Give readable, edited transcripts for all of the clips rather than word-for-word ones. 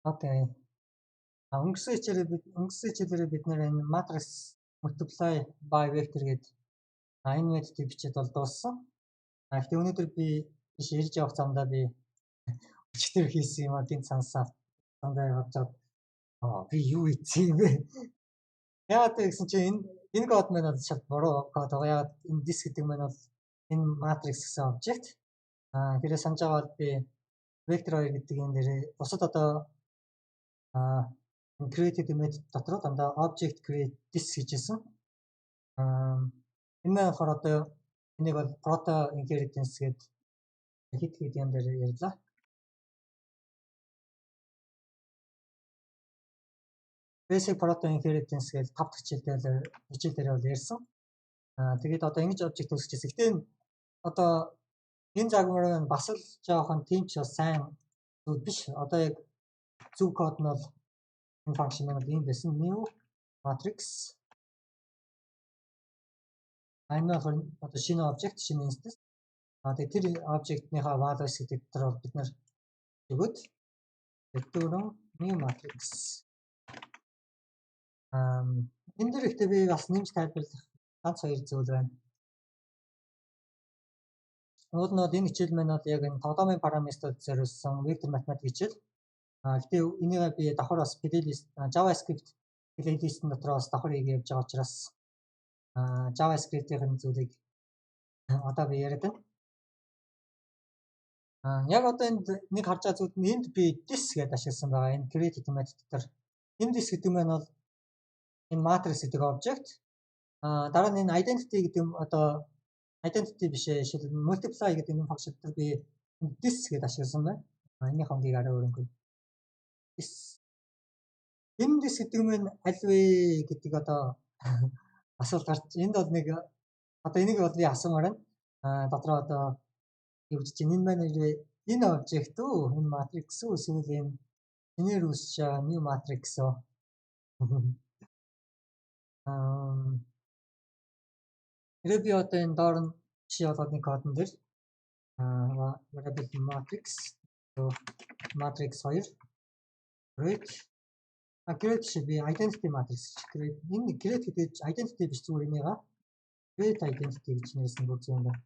Окей. Өнгөрсөн хичээлээр бид нэр энэ matrix multiply by vector гэдэг энэ методыг бичээд бол дууссан. Гэхдээ өнөөдөр би биш ирж явах замдаа би өчтөр хийсэн юм гин цансаа замдаа яваад би юу хийсэн юм бэ? Яагаад гэсэн чинь энэ код маань бол шал буруу код байгаа. Яагаад энэ disk гэдэг маань бол энэ matrix гэсэн object. Тэрээ санаж байгаа бол би vector 2 гэдэг энэ дээр бусад одоо created method дотор дандаа object create disk гэжсэн. Энэ маань болохоор одоо энийг бол proto inheritance гэдэг хэд юм дээр ярьлаа. Basic proto inheritance гэж 5 дахь хичээлээр бол ярьсан. Тэгээд одоо ингэж object үүсчихсэн. Гэтэ одоо энэ загвар нь бас л жоохон тийм ч бас сайн зүйл биш. Одоо яг зөв код нь бол энэ function нь ийм байсан. New matrix. Энэ одоо шинэ object, шинэ instance. Тэгээд тэр object-ийнхаа values гэдэг дээр бол бид нэр өгөөд return new matrix. Энэ дээр ихтэй би бас нэмж тайлбарлах ганц хоёр зүйл байна. Уул нь энэ хичээл маань бол яг энэ тоглоомын параметрууд зориулсан вектор математик хичээл. Гэхдээ энийг би давхар бас playlist JavaScript playlist дотор бас давхар хийж явж байгаа учраас JavaScript-ийн зүйлийг одоо би яриад байна. Яг одоо энд нэг харж байгаа зүйл нь энд би this гэдээ ашигласан байгаа. Энэ created method дотор энэ this гэдэг нь бол энэ matrix гэдэг object. Дараа нь энэ identity гэдэг одоо identity биш шил multiply гэдэг энэ function дээр би this гэдээ ашигласан байна. Энийх хонгийг арай өөрөнгө. Энэ this гэдэг нь аль вэ гэдэг одоо асуулт гарч энд бол нэг одоо энийг бол би асуумаар байна. Дотроо одоо юу гэж чинь энэ маань энэ object үү энэ matrix үү эсвэл энэ энээр үүсч байгаа new matrix үү? Тэрээ би одоо энэ доор нь жишээ болоод нэг кодон дээр variable matrix matrix 2 create шиг би identity matrix create энэ create гэдэг identity биш зүгээр энийга create identity гэж нэрсэн бүр зөв юм байна.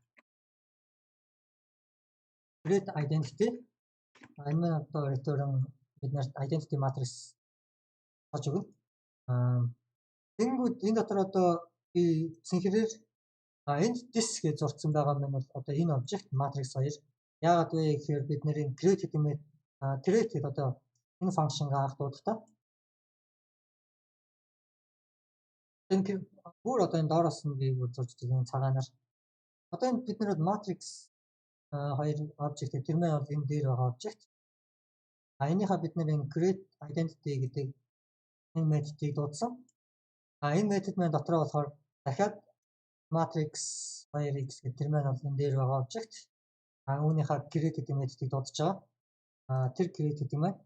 Create identity энэ одоо return бид нарт identity matrix болж өгнө. Тэнгүүд энэ дотор одоо би цэнхрээр энд this гэж зурцсан байгаа юм бол одоо энэ object matrix 2 яагаад вэ гэхээр бид нэр create гэдэг одоо энэ function гарах дуудалтаа энэ бүр одоо энэ доороос нь би зурж байгаа цагаанаар одоо энэ бид нэр matrix 2 object тэр маань бол энэ дээр байгаа object. Энийхээ бид нэр create identity гэдэг энэ методыг дуудсан. Энэ метод маань дотроо болохоор дахиад matrix 2x гэдэг тэр маань бол энэ дээр байгаа object. Үүнийхээ create гэдэг методыг дуудаж байгаа. Тэр create гэдэг маань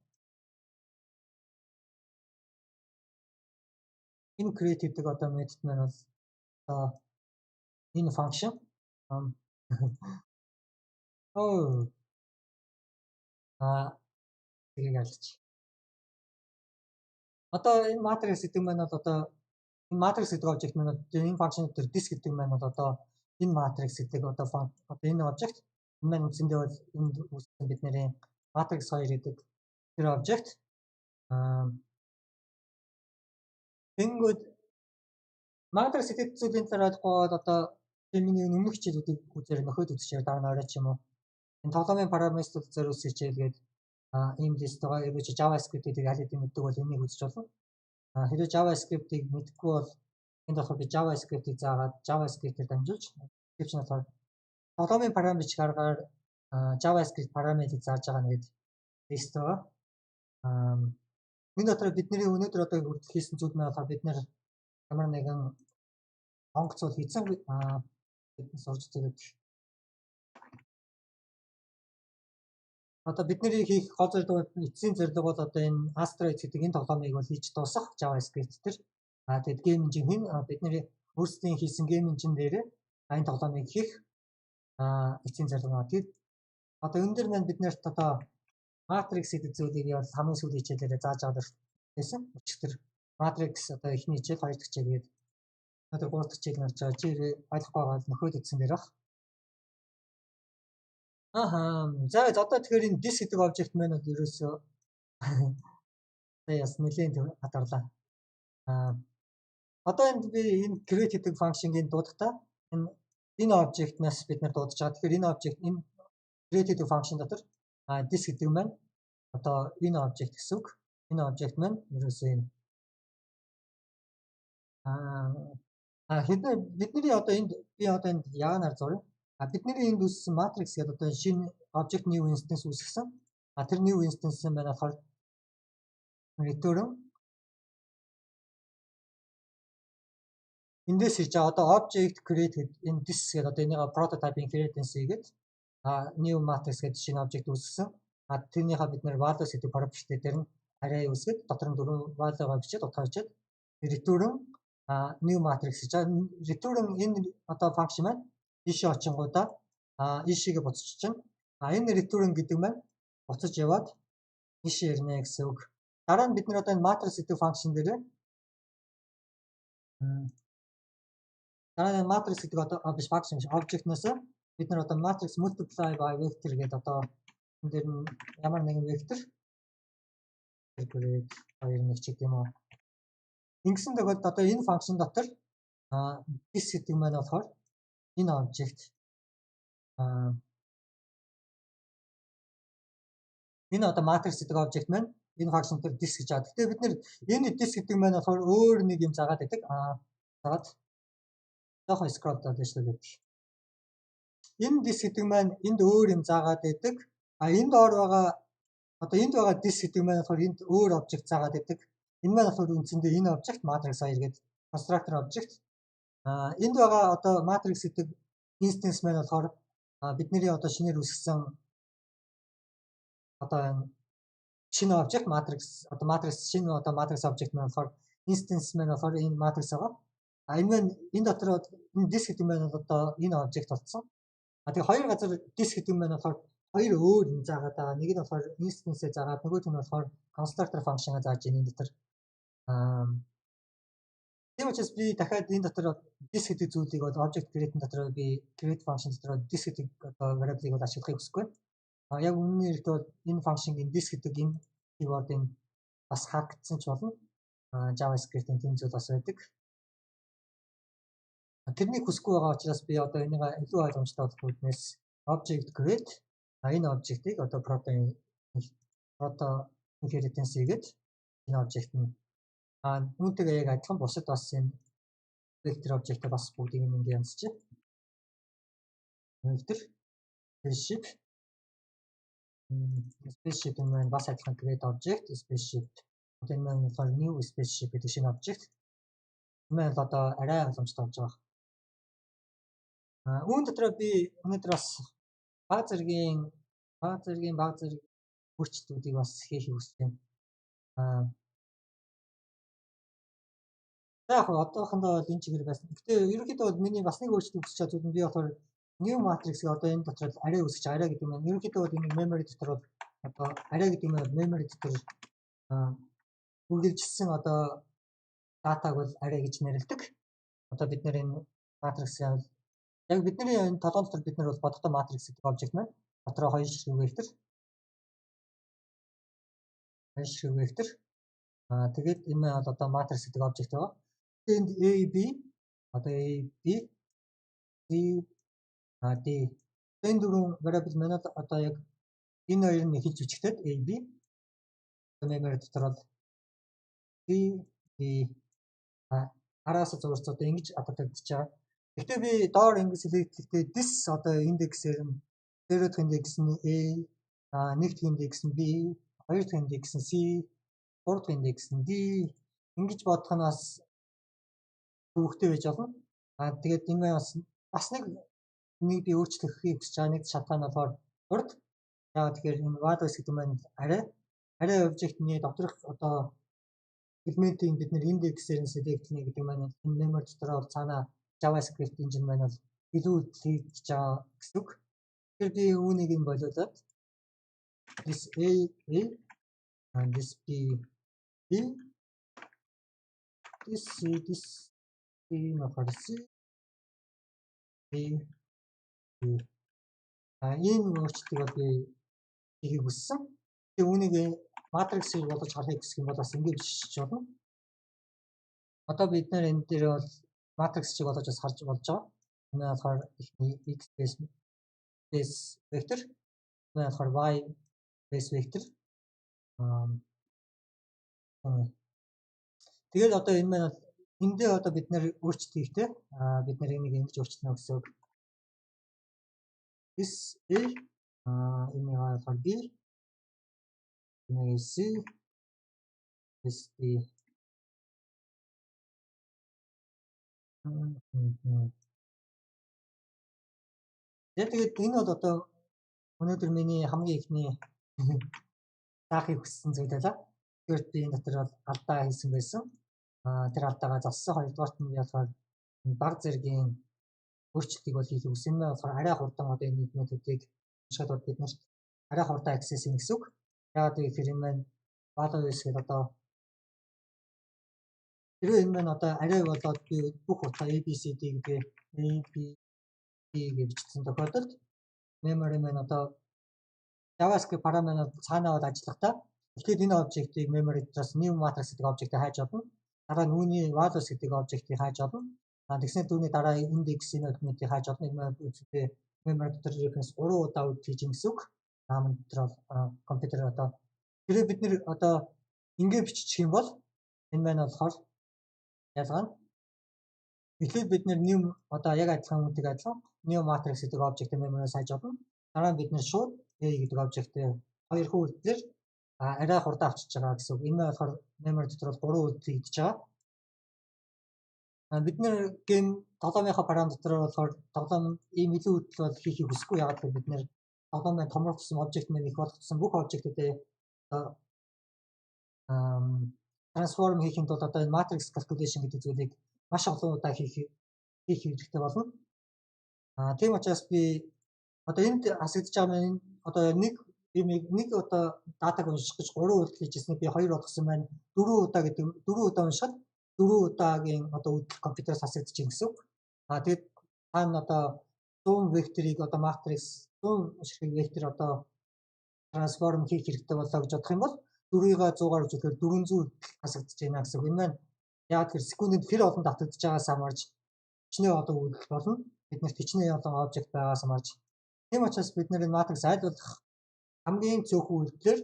энэ create гэдэг одоо метод маань бол энэ function тэрийг алж. Одоо энэ matrix гэдэг маань бол одоо энэ matrix гэдэг object маань энэ function дээр disk гэдэг маань бол одоо энэ matrix гэдэг одоо энэ object энэ маань үндсэндээ бол энд үүсгэн бид нарын matrix 2 гэдэг тэр object тэнгүүд matrix гэдэг зүйлийн дараахгүй одоо миний өмнөх хичээлүүдийг үзээр нөхөд үзчихээр дараа нь орой ч юм уу энэ тоглоомын параметрууд зориулсан хичээлгээд ийм лист байгаа. Ерөөж JavaScript-ийг аль хэдийн мэддэг бол энийг үзэж болно. Хэрэв JavaScript-ийг мэдгүй бол энд болохоор би JavaScript-ийг заагаад JavaScript-ээр дамжуулж гэвч болохоор тоглоомын параметр гаргаар JavaScript параметрийг зааж байгаа нэгэд лист байгаа. Энэ дотор бидний өнөөдөр одоо хүртэл хийсэн зүйл нь болохоор бид нэр ямар нэгэн онгоцол хийсэн биднес орж зэрэг одоо бидний хийх гол зорилго эцсийн зорилго бол одоо энэ Asteroid гэдэг энэ тоглоомыг бол хийж дуусгах JavaScript дээр. Тэгэд game engine бидний өөрсдийн хийсэн game engine дээр энэ тоглоомыг хийх эцсийн зорилго. Тэгэд одоо энэ дээр маань бид нарт одоо Matrix гэдэг зүйлийг бол хамгийн сүүлийн хичээлээр зааж аваад байсан. Өчигдөр Matrix одоо эхний хичээл, хоёр дахь хичээл гээд одоо гурав дахь хичээл нарж байгаа. Чи ойлгохгүй байгаа бол нөхөд утсан дээр баг. За одоо тэгэхээр энэ disk гэдэг object маань бол ерөөсөө яс нэлийн хадгалаа. Одоо энд би энэ create гэдэг function-ыг дуудахтаа энэ object-наас бид нэр дуудаж байгаа. Тэгэхээр энэ object энэ create гэдэг function дотор disk гэдэг маань одоо энэ object гэсэн үг. Энэ object маань ерөөсөө энэ бидний одоо энд би одоо энд яагаар зурна? Бидний энд үүссэн matrix гэдэг одоо шинэ object new instance үүсгэсэн. Тэр new instance маань болохоор return эндээс ирж байгаа одоо object create энэ this гэдэг одоо энийг prototype inheritance гэдэг new matrix гэдэг шинэ object үүсгэсэн. Тэрнийхээ бид нэр values гэдэг property дээр нь array үүсгээд дотор нь дөрвөн value-гаа бичээд утгаарчаад return new matrix гэж. Return энэ одоо function маань ийшээ очингуудаа ийшээгээ буцаж чинь. Энэ return гэдэг маань буцаж яваад ийшээ ирнэ гэсэн үг. Дараа нь бид нэр одоо энэ matrix гэдэг function дээр дараа нь matrix гэдэг одоо биш function object-наас бид нар одоо matrix multiply by vector гэдэг одоо энэ дээр нь ямар нэгэн vector grade 2-1 ч гэдэг юм уу. Ингэсэн тохиолдолд одоо энэ function дотор this гэдэг маань болохоор энэ object энэ одоо matrix гэдэг object маань энэ function дээр this гэж байгаа. Гэхдээ бид нэр энэ this гэдэг маань болохоор өөр нэг юм заагаад байдаг. Загаад жоохон scroll доод шүү дээ. Энэ this гэдэг маань энд өөр юм заагаад байдаг. Энд доор байгаа одоо энд байгаа this гэдэг маань болохоор энд өөр object заагаад байдаг. Энэ маань болохоор үндсэндээ энэ object matrix 2 гэдэг constructor object. Энд байгаа одоо matrix гэдэг instance маань болохоор бидний одоо шинээр үүсгэсэн одоо шинэ object matrix одоо matrix шинэ одоо matrix object маань болохоор instance маань болохоор энэ matrix байгаа. Энэ маань энэ дотор энэ this гэдэг маань одоо энэ object болсон. Тэгээ хоёр газар this гэдэг маань болохоор хоёр өөр юм заагаад байгаа. Нэг нь болохоор instance-ээ заагаад нөгөөх нь болохоор constructor function-а зааж энэ дотор. Тийм учраас би дахиад энэ дотор this гэдэг зүйлийг бол object create-ийн дотор би create function дотор this гэдэг одоо variable-ыг бол ашиглахыг хүсэхгүй. Яг үнэн хэрэгтээ бол энэ function-ийн this гэдэг энэ keyword-ыг бас хаагдсан ч болно. JavaScript-ийн тийм зүйл бас байдаг. Тэрнийг хүсэхгүй байгаа учраас би одоо энийг илүү ойлгомжтой болох үүднээс object create энэ object-ыг одоо proto inheritance хийгээд энэ object нь үүнтэйгээ яг адилхан бусад бас энэ vector object-а бас бүгдийг ингэ янзчих. Vector spaceship энэ бас адилхан create object spaceship одоо энэ маань болохоор new spaceship гэдэг шинэ object. Энэ бол одоо арай ойлгомжтой болж байгаа. Үүн дотроо би өнөөдөр бас баг зэргийн өөрчлөлтүүдийг бас хийхийг хүсэж байна. Яг одоохондоо бол энэ чигээр байсан. Гэтэ ерөнхийдөө бол миний бас нэг өөрчлөлт хүсэж байгаа зүйл нь би болохоор new matrix-ийг одоо энэ дотор array үүсгэж array гэдэг нь ерөнхийдөө бол энэ memory дотор бол одоо array гэдэг нь memory дотор үргэлжилсэн одоо датаг бол array гэж нэрлэдэг. Одоо бид нэр энэ matrix-ийг яг бидний энэ толгойн дотор бид нар бол бодохтой matrix гэдэг object маань дотроо хоёр ширхэг vector. Тэгээд энэ маань одоо matrix гэдэг object байгаа. Энд A B одоо A B C D энэ дөрвөн variable маань одоо яг энэ хоёр нь хэлж үчигдээд A B memory дотор бол C D араас зурц одоо ингэж атагдаж байгаа. Гэхдээ би доор ингэж хэлэхдээ this одоо индексээр нь 0 дахь индекс нь A, 1 дахь индекс нь B, 2 дахь индекс нь C, 3 дахь индекс нь D ингэж бодох нь бас төвөгтэй байж болно. Тэгээд энэ бас нэг би өөрчлөхийг хүсэж байгаа нэг шалтгаан болохоор урд яагаад тэгэхээр энэ values гэдэг маань array object-ний доторх одоо элементийн бид нэр индексээр нь select хийнэ гэдэг маань энэ memory дотор бол цаана JavaScript engine маань бол илүү хийж байгаа гэсэн үг. Тэгэхээр би үүнийг нь болиулаад this A and this B, this C, this B болохоор C, B, B. Энэ өөрчлөлтийг би хийхийг хүссэн. Тэгээ үүнийг матриксыг болгож харахыг хүсэх юм бол бас ингэж бичиж болно. Одоо бид нэр энэ дээр бол матриксыг болгож бас харж болж байгаа. Энэ болохоор ихний x base vector, энэ болохоор y base vector. Тэгээд одоо энэ маань эндээ одоо бид нэр өөрчлөлт хийхдээ бид нэр энийг ингэж өөрчлөнө гэсэн үг. This A энэ болохоор B, энэ C, this D. Тэгээд энэ бол одоо өнөөдөр миний хамгийн ихний заахыг хүссэн зүйл байлаа. Тэгвэл би энэ дотор бол алдаа хийсэн байсан. Тэр алдаагаа зассан. Хоёрдугаарт нь болохоор баг зэргийн өөрчлөлтийг бол хийх үсэн нь болохоор арай хурдан одоо энэ нийтмэтүүдийг уншихад бол бид нарт арай хурдан access хийх гэсэн үг. Яагаад гэвэл энэ маань database гэдэг одоо тэрөө энэ маань одоо арай болоод би бүх утга ABCD гэдэг гэж бичсэн тохиолдолд memory маань одоо JavaScript параметр цаанаа бол ажиллахдаа тэгэхээр энэ обжектыг memory дотроос new matrix гэдэг обжектыг хайж олно. Дараа нь үүний values гэдэг обжектыг хайж олно. Тэгснээр түүний дараа index элементийг хайж олно. Энэ үедээ memory дотор reference 3 удаа үд хийж гэсэн үг. Наамын дотор компьютер одоо тэрээ бид нэр одоо ингэ бичих юм бол энэ маань болохоор ялгаа нь эхлээд бид нэр new одоо яг адилхан үнэтэй адилхан new matrix гэдэг обжектыг memory-с хайж олно. Дараа нь бид нэр шууд A гэдэг обжектыг хоёр хүн үлдлэр арай хурдан авчиж байгаа гэсэн үг. Энэ болохоор memory дотор 3 үлдэл хийж байгаа. Бид нэр гейм тоглоомынхаа параметр дотор болохоор тоглоом ийм илүү үлдэл бол хийхийг хүсэхгүй. Яагаад гэвэл бид нэр тоглоомын томрогдсон обжект маань их болгоцсон бүх обжектуудыг трансформ хийхин тулд одоо энэ matrix calculation гэдэг зүйлийг маш олон удаа хийх хэрэгтэй болно. Тийм учраас би одоо энд асагдж байгаа маань одоо нэг одоо датаг унших гэж 3 удаа хийжсэн би 2 болгосон маань 4 удаа гэдэг 4 удаа уншихад 4 удаагийн одоо үдл компьютероос асагдж байгаа гэсэн үг. Тэгээд таана одоо 100 векторыг одоо matrix 100 ширхэг вектор одоо трансформ хийх хэрэгтэй болоо гэж бодох юм бол 4-ийг 100-аар үзүүлэхээр 400 асагдж байна гэсэн үг. Энэ маань яг тэр секундэд хэр олон давтагдж байгаас хамаарч хичнээн олон үйлдэл болно. Биднэрт хичнээн олон обжект байгаас хамаарч тийм учраас бид нэр матрикс аль болох хамгийн цөөхөн үйлдэлээр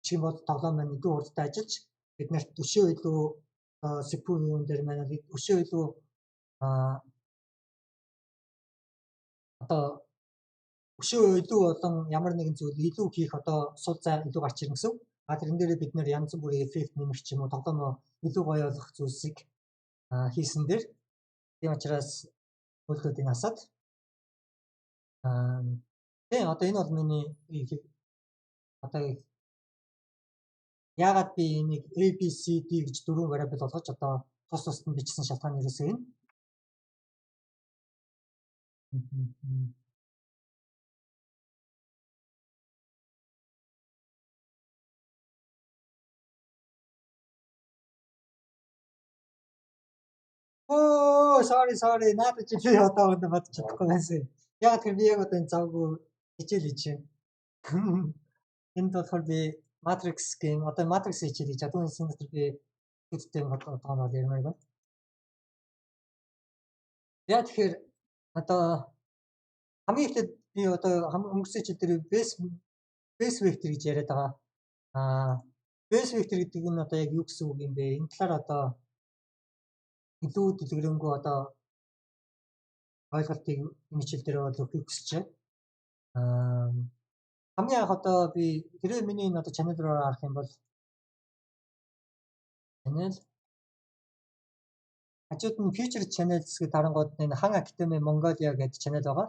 чинь бол тоглоом маань илүү хурдтай ажиллаж биднэрт өшөө илүү CPU-ийн дээр маань өшөө илүү одоо өшөө илүү болон ямар нэгэн зүйл илүү хийх одоо сул зай илүү гарч ирнэ гэсэн. Тэрэн дээр бид нэр янз бүрийн эффект нэмэх ч юм уу тоглоом илүү гоё болох зүйлсийг хийсэн дээр тийм учраас хөлтүүдийн асаад тийм одоо энэ бол миний одоо яагаад би энийг ABCD гэж дөрвөн variable болгож одоо тус тусад нь бичсэн шалтгаан ерөөсөө энэ. Sorry. Надад чи би одоо бодож чадахгүй байсан. Яг тэр би яг одоо энэ завгүй хичээл хийж байна. Энд болохоор би Matrix game одоо Matrix хичээл хийж чадсан дотор би үдтэй тоглоом ярмаар байна. Яг тэгэхээр одоо хамгийн ихдээ би одоо өнгөрсөн хичээл дээр base vector гэж яриад байгаа. Base vector гэдэг нь одоо яг юу гэсэн үг юм бэ? Энэ талаар одоо илүү дэлгэрэнгүй одоо ойлголтыг энэ хичээл дээр бол өгөх хүсэж байна. Хамгийн анх одоо би тэрээ миний энэ одоо channel руу харах юм бол channel хажууд нь feature channels гэдэг дарангууд энэ хан Academy Mongolia гэдэг channel байгаа.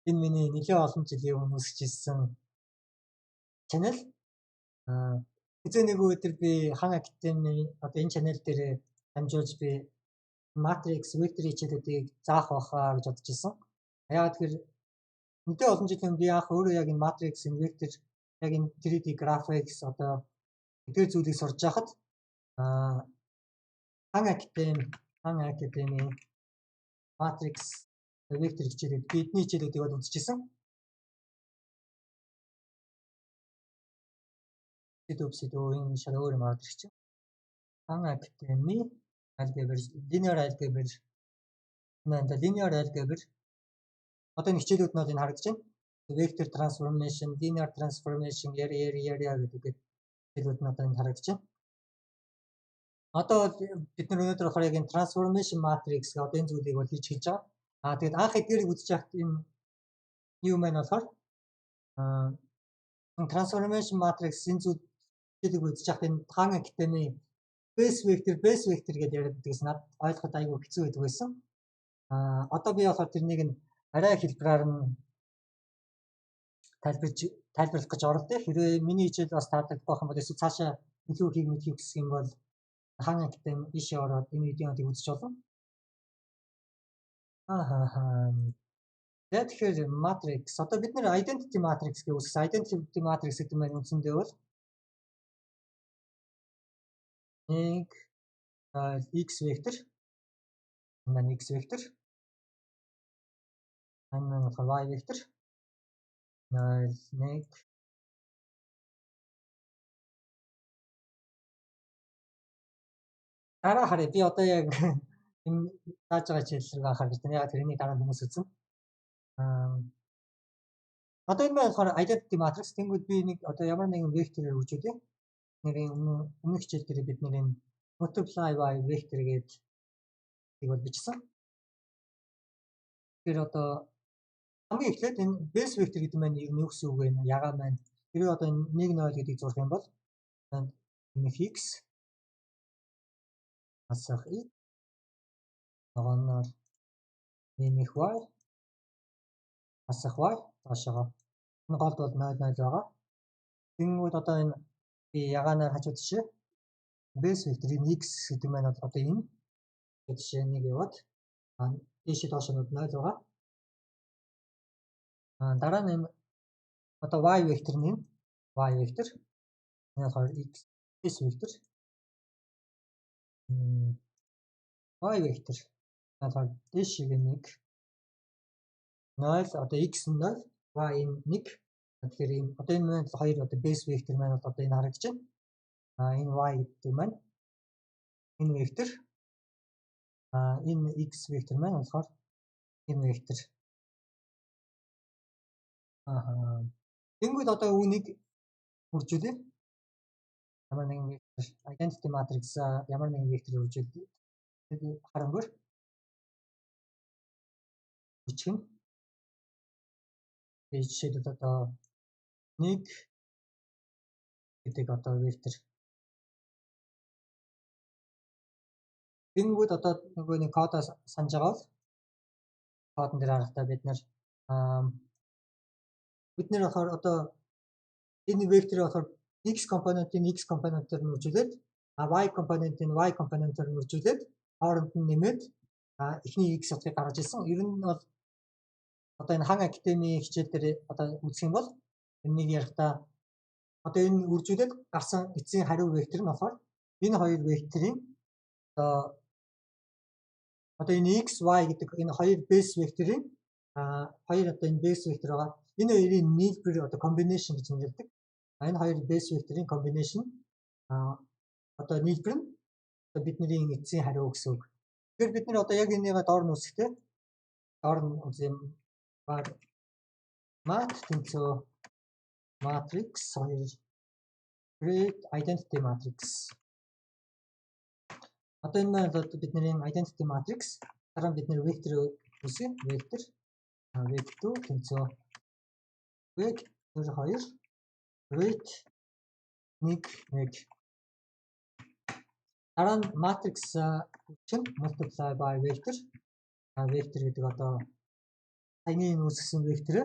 Энэ миний нэлээд олон жилийн өмнө үсчихсэн channel. Эцэг нэг өдөр би хан Academy одоо энэ channel дээр дамжуулж би Matrix vector хичээлүүдийг заах байхаа гэж бодож ирсэн. Яагаад тэгэхээр Мэдээ олон жилийн би анх өөрөө яг энэ Matrix, энэ vector, яг энэ 3D graphics одоо эдгээр зүйлийг сурж байхад Хан Академи Matrix vector хичээлүүд бидний хичээлүүдийг бол үзчихсэн. Энэ шал өөр юм орж ирчих. Хан Академи algebra, linear algebra. Linear algebra. Одоо энэ хичээлүүд нь энэ харагдаж байна. Vector transformation, linear transformation, гэдэг хичээлүүд нь одоо энэ харагдаж байна. Одоо бид нар өнөөдөр болохоор яг энэ transformation matrix гэх одоо энэ зүйлийг бол хийж хэлж байгаа. Тэгээд анх эдгээрийг үзэж яхад энэ юу маань болохоор transformation matrix энэ зүйлийг үзэж яхад энэ Хан Академи base vector гэдээ яриад байдгаас надад ойлгоход айгүй хэцүү байдаг байсан. Одоо би болохоор тэрнийг нь арай хэлбэрээр нь тайлбарлах гэж оролдъё. Хэрвээ миний хичээл бас таалагдах байх юм бол эсвэл цаашаа илүү хийх гэсэн юм бол Хан Академи ийшээ ороод энэ видеоыг үзэж болно. Тэгэхээр matrix одоо бид нэр identity matrix гэж үүсгэсэн. Identity matrix гэдэг нь үндсэндээ бол нэг x vector x vector y vector нэг дараа харъя. Би одоо яг энэ зааж байгаа хичээл рүү анхаарч байна. Яг тэрний дараа хүмүүс үзэн. Одоо энэ болохоор identity matrix. Тэнгүүд би нэг одоо ямар нэгэн векторээр үжүүлээ. Нэрийн өмнөх хичээл дээр бид нэр энэ multiply by vector гэдэг бол бичсэн. Тэр одоо хамгийн эхлээд энэ base vector гэдэг маань юу гэсэн үг вэ? Ягаа маань тэрээ одоо 1-0 гэдгийг зурх юм бол энэ x асах y ногооноор нэмэх y асах y доошоо. Энэ голд бол 0-0 байгаа. Тэнгүүд одоо энэ би ягаанаар хажууд жишээ base vector энэ x гэдэг маань одоо энэ жишээ нэг яваад дээшээ доошоо 0 байгаа. Дараа нь одоо y vector нь y vector энэ болохоор x vector y vector одоо дээшээ 1 0 одоо x нь 0 y нь 1. Тэгэхээр энэ одоо энэ маань хоёр одоо base vector маань одоо энэ харагдаж байна. Энэ y гэдэг маань энэ vector энэ x vector маань болохоор энэ vector. Тэнгүүд одоо үүнийг хуржуулъя. Ямар нэгэн vector identity matrix ямар нэгэн vector хуржуулъя. Харангуй бичих нь жишээлбэл одоо 1 гэдэг одоо vector. Тэнгүүд одоо нөгөө нэг кодоо санаж байгаа бол кодон дээр харахтаа бид нэр болохоор одоо энэ векторыг болохоор x компонентын x компонентээр нь үржүүлээд y компонентын y компонентээр нь үржүүлээд хооронд нь нэмээд эхний x утгыг гаргаж ирсэн. Ер нь бол одоо энэ Хан Академи хичээл дээр одоо үзэх юм бол энийг ярихдаа одоо энэ үржүүлээд гарсан эцсийн хариу вектор нь болохоор энэ хоёр векторын одоо энэ x y гэдэг энэ хоёр base векторын хоёр одоо энэ base вектор байгаа. Энэ хоёрын нийлбэр одоо combination гэж нэрлэдэг. Энэ хоёр base векторын combination одоо нийлбэр нь бидний эцсийн хариу гэсэн үг. Тэгэхээр бид нэр одоо яг энийг доор нь үсэхдээ доор нь үзье mat тэнцүү matrix 2 create identity matrix. Одоо энэ маань бидний identity matrix дараа бид нэр vector үсэ vector тэнцүү vector 2 create 1 дараа нь matrix чинь multiply by vector vector гэдэг одоо саяны үүсгэсэн вектор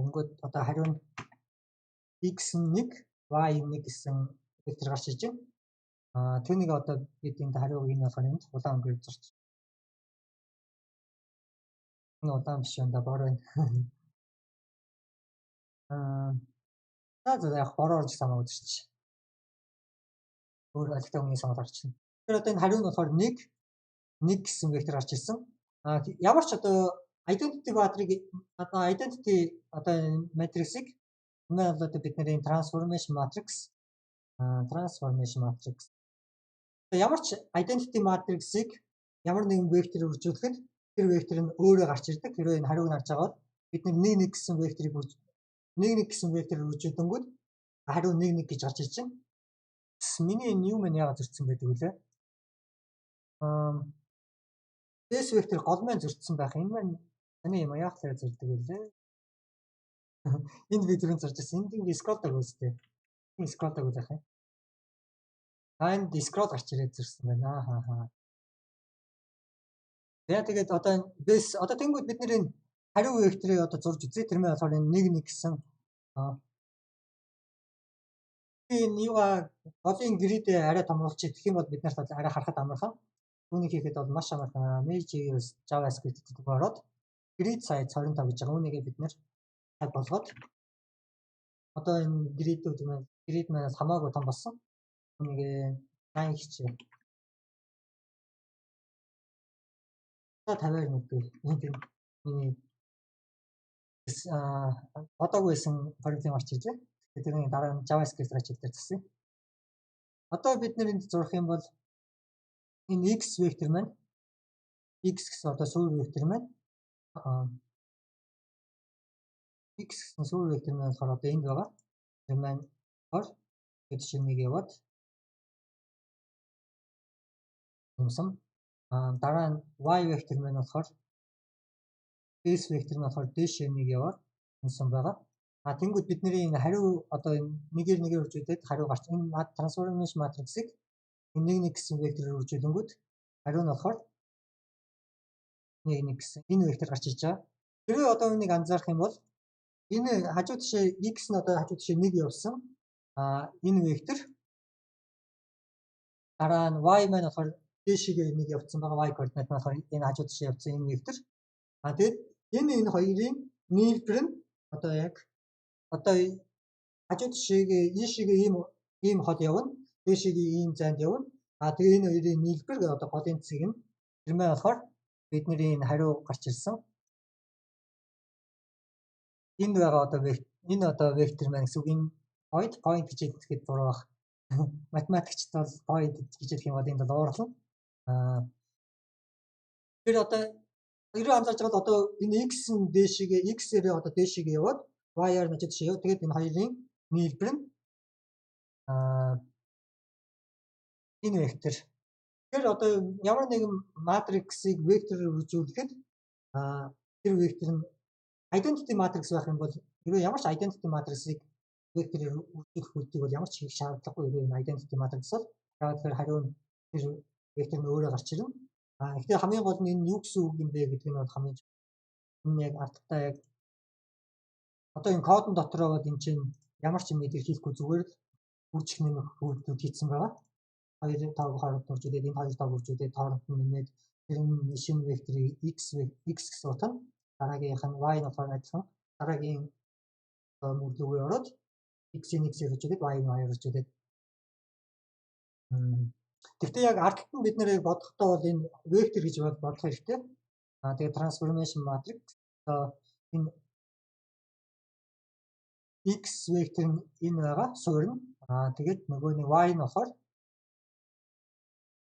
өнгөд одоо хариу нь x нь 1 y нь 1 гэсэн вектор гарч иж байна. Түүнийг одоо бид энд хариуг энэ болохоор энд улаан өнгөөр зурч. Энэ улаан биш байна да бор байна. За яг бороо орж самаа үзчих. Өөр алхтаа өмнө самаа гарчихна. Тэгэхээр одоо энэ хариу нь болохоор 1 гэсэн вектор гарч ирсэн. Ямар ч одоо identity матриксыг энэ бол одоо бидний transformation matrix ямар ч identity matrix-ыг ямар нэгэн векторыг үржүүлэхэд тэр вектор нь өөрөө гарч ирдэг. Хэрвээ энэ хариуг харж байгаа бол бид нэг гэсэн векторыг үржүүлэнгүүт хариу 1 гэж гарч ирж байна. Миний энэ юу мэн яагаад зөрчсөн байдаг вүлээ? Base вектор гол маань зөрчсөн байх. Энэ маань таны юм яах вэ зөрдөг вүлээ? Энд би түрүүн зорж ирсэн. Энд би scroll-даг үстэй. Энэ scroll-даг байх юм. Энд scroll гарч ирээд зөрсөн байна. Тэгээд одоо base одоо тэнгууд бид нэр энэ хариу векторыг одоо зурж үзье. Тэр маань болохоор энэ 1 гэсэн энэ юугаа голын гридээ арай томруулчих гэх юм бол бид нарт арай харахад амархан. Үүнийг хийхэд бол маш амархан. Major JavaScript-д ороод grid size 25 гэж байгаа. Үүнийг бид нэр таг болгоод одоо энэ grid маань хамаагүй том болсон. Үүнийг 8 хийчихье. 50-аар нүдээ. Миний одоогүйсэн проблем гарч иржээ. Тэрний дараа нь JavaScript ажил дээр засъя. Одоо бид нэр энд зурх юм бол энэ x вектор маань x гэсэн одоо суур вектор маань x гэсэн суур вектор маань болохоор одоо энд байгаа. Тэр маань хор гэж шинийг яваад юмсан. Дараа нь y вектор маань болохоор base вектор нь болохоор дээш нэг яваад юмсан байгаа. Тэнгүүд бидний энэ хариу одоо нэгээр үржүүлээд хариу гарч энэ transformation matrix-ыг энэ 1 гэсэн вектороор үржүүлэнгүүт хариу нь болохоор 1 гэсэн энэ вектор гарч иж байгаа. Тэрээ одоо үнийг анзаарах юм бол энэ хажуу тишээ x нь одоо хажуу тишээ 1 явсан. Энэ вектор дараа нь y маань болохоор дээшгээ 1 явцсан байгаа. Y координат нь болохоор энэ хажуу тишээ явцсан энэ вектор. Тэгээд энэ хоёрын нийлбэр нь одоо хажуу тишээгээ ийшээгээ ийм хол явна. Дээшээгээ ийм зайд явна. Тэгээ энэ хоёрын нийлбэр одоо голын цэг нь тэр маань болохоор бидний энэ хариу гарч ирсэн. Энд байгаа одоо вектор маань гэсэн үг энэ point гэж хэлэхэд зураг баг. Математикчд бол point гэж хэлэх юм бол энд бол уурлаа. Тэр одоо ерөө анзаарч байгаа бол одоо энэ x-ийн дээшээгээ x-ээрээ одоо дээшээгээ яваад y-аар нь жишээ яа. Тэгээд энэ хоёрын нийлбэр нь энэ вектор. Тэгэхээр одоо ямар нэгэн матриксыг вектороор үржүүлэхэд тэр вектор нь identity matrix байх юм бол ямар ч identity matrix-ыг вектороор үржүүлэх үйлдэл бол ямар ч хийх шаардлагагүй энэ identity matrix бол тэгэхээр хариу нь тэр вектор нь өөрөө гарч ирнэ. Гэхдээ хамгийн гол нь энэ юу гэсэн үг юм бэ гэдэг нь бол хамгийн энэ яг ардтаа яг одоо энэ кодон дотроо бол энэ чинь ямар ч юм илэрхийлэхгүй зүгээр л үржих нэмэх үйлдэлүүд хийсэн байгаа. 2 тав хооронд үржүүлээд энэ 2 тав үржүүлээд хооронд нь нэмээд тэр нь шинэ векторыг x гэсэн утга нь дараагийнх нь y нотоор адилхан дараагийн мөрөлгөө ороод x-ийн x-ээр үржүүлээд y-ийн y-аар үржүүлээд Гэхдээ яг ард талд нь бид нэр бодохдоо бол энэ вектор гэж бодох хэрэгтэй. Тэгээд transformation matrix энэ x вектор нь энэ байгаа суурь нь. Тэгээд нөгөө нэг y нь болохоор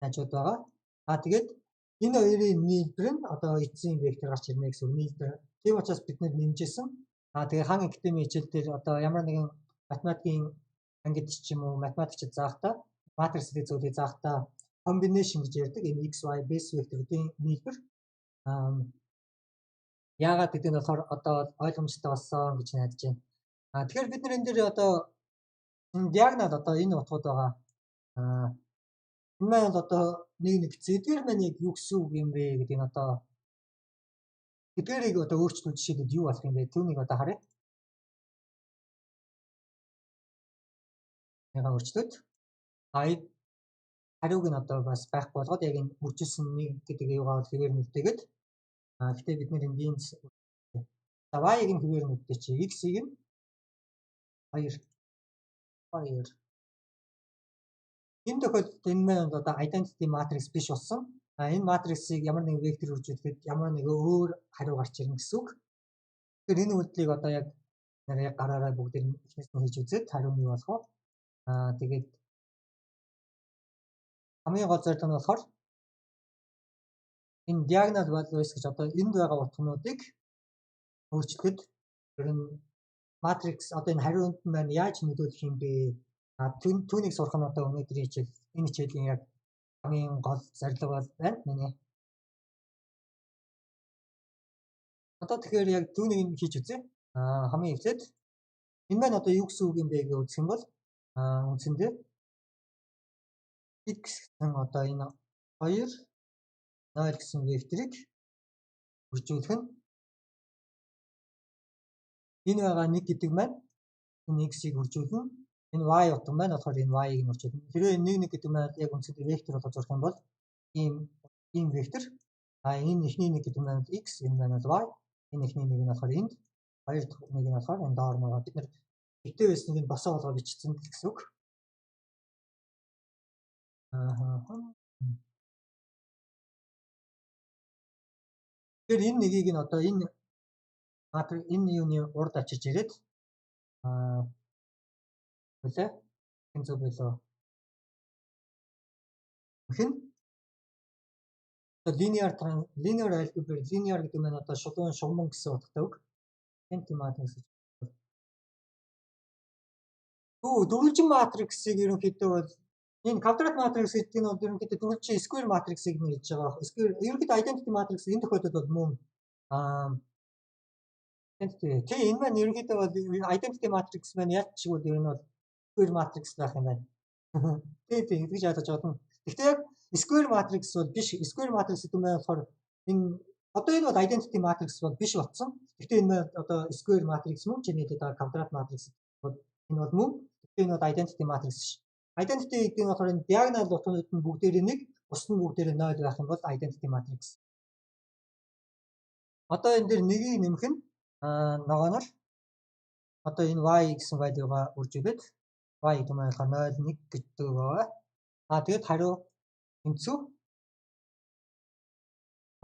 хажууд байгаа. Тэгээд энэ хоёрын нийлбэр нь одоо эцсийн вектор гарч ирнэ гэсэн үг. Нийлбэр. Тийм учраас бид нэр нэмжсэн. Тэгээд хаан академийн хичээл дээр одоо ямар нэгэн математикийн ангид ч юм уу математикчид заахтаа матриксийн зүйлийг заахтаа combination гэж ярьдаг. Энэ x y base векторын нийлбэр. Яагаад гэдэг нь болохоор одоо ойлгомжтой болсон гэж найдаж байна. Тэгэхээр бид нар энэ дээр одоо диагонал одоо энэ утгууд байгаа. Энэ маань одоо нэг эдгээр маань яг юу гэсэн үг юм бэ гэдэг нь одоо эдгээрийг одоо өөрчлөлт жишээлбэл юу болох юм бэ? Түүнийг одоо харъя. Яга өөрчлөлт. Хариуг нь одоо бас байхгүй болгоод яг энэ үржилсэн нэг гэдэг юугаа хэвээр нүдтэйгээд гэхдээ бид нэр энэ y-ыг нь хэвээр нүдтэй чи x-ийг нь 2 2. Энэ тохиолдолд энэ маань одоо identity matrix биш болсон. Энэ матриксыг ямар нэгэн вектор үржүүлэхэд ямар нэгэн өөр хариу гарч ирнэ гэсэн үг. Тэгэхээр энэ үйлдэлийг одоо яг гараараа бүгдээр нь ихнээс нь хийж үзээд хариу нь юу болох вэ? Тэгээд хамгийн гол зорилго нь болохоор энэ diagonal values гэж одоо энд байгаа утгнуудыг өөрчлөхөд ер нь матрикс одоо энэ хариунд маань яаж нөлөөлөх юм бэ? Түүнийг сурах нь одоо өнөөдрийн хичээл энэ хичээлийн яг хамгийн гол зорилго бол байна. Миний. Одоо тэгэхээр яг түүнийг хийж үзье. Хамгийн эхлээд энэ маань одоо юу гэсэн үг юм бэ гэж үзэх юм бол үндсэндээ x гэсэн одоо энэ 2 0 гэсэн векторыг үржүүлэх нь энэ байгаа 1 гэдэг маань энэ x-ийг үржүүлнэ. Энэ y утга маань болохоор энэ y-ыг нь үржүүлнэ. Тэгэхээр энэ 1 гэдэг маань яг үндсэндээ вектор болоод зурх юм бол ийм вектор. Энэ эхний 1 гэдэг маань x, энэ маань y. Энэ эхний нэг нь болохоор энд, хоёр дахь нэг нь болохоор энэ доор байгаа. Бид нэр ихтэй байсныг нь босоо болгоо бичсэн гэсэн үг. Тэгэхээр энэ нэгийг нь одоо энэ юуны урд авчиж ирээд үлээ энэ зөв байлоо. Хэн linear algebra linear гэдэг нь одоо шугамн гэсэн утгатай үг. Empty matrix гэж. Дөрвөлжин матриксыг ерөнхийдөө бол энэ квадрат матрикс гэдэг нь ерөнхийдөө дөрвөлжин square матриксыг нэрж байгаа. Square ерөнхийдөө identity matrix энэ тохиолдолд бол мөн identity энэ маань ерөнхийдөө бол identity matrix маань яаж ч бол ер нь бол square matrix байх юм байна. Тийм ингэж яаж бодно. Гэхдээ яг square matrix бол биш. Square matrix гэдэг нь болохоор энэ одоо энэ бол identity matrix бол биш болсон. Гэхдээ энэ одоо square matrix мөн чиний одоо квадрат matrix бол энэ бол мөн. Гэхдээ энэ бол identity matrix ш. Identity гэдэг нь болохоор энэ diagonal утгууд нь бүгдээрээ 1, бус нь бүгдээрээ 0 байх юм бол identity matrix. Одоо энэ дээр нэгийг нэмэх нь ногооноор одоо энэ y гэсэн value-га үржүүлээд y гэдэг нь болохоор 0, 1 гэдэг байгаа. Тэгээд хариу тэнцүү.